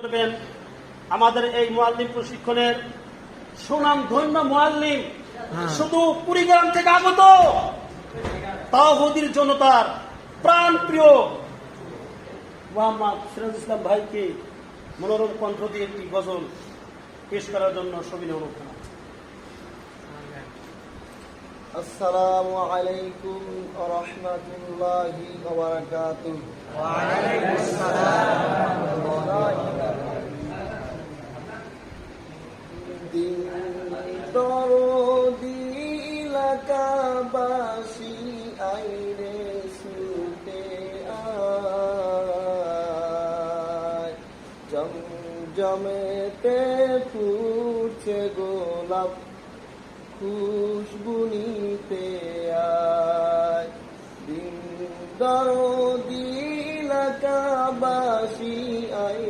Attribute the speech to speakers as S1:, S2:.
S1: করবেন আমাদের এই মুআল্লিম প্রশিক্ষণের সুনাম ধন্য মুআল্লিম শুধু কুড়িগ্রাম থেকে আগত তাওহীদের জনতার প্রাণ প্রিয় মোহাম্মদ সিরাজুল ইসলাম ভাইকে মনোরম কণ্ঠ দিয়ে একটি গজল পেশ করার জন্য সবিনয় অনুরোধ জানাচ্ছি।
S2: আসসালামু আলাইকুম ওয়া রাহমাতুল্লাহি ওয়া বারাকাতুহু। ওয়া আলাইকুম আসসালাম ওয়া রাহমাতুল্লাহি। দিন দরদি এলাকাবাসী আইরে ছুটে আয়, জমজমেতে ফুটছে গোলাপ খুশবু নিতে আয়। দিন দরদি এলাকাবাসী আয়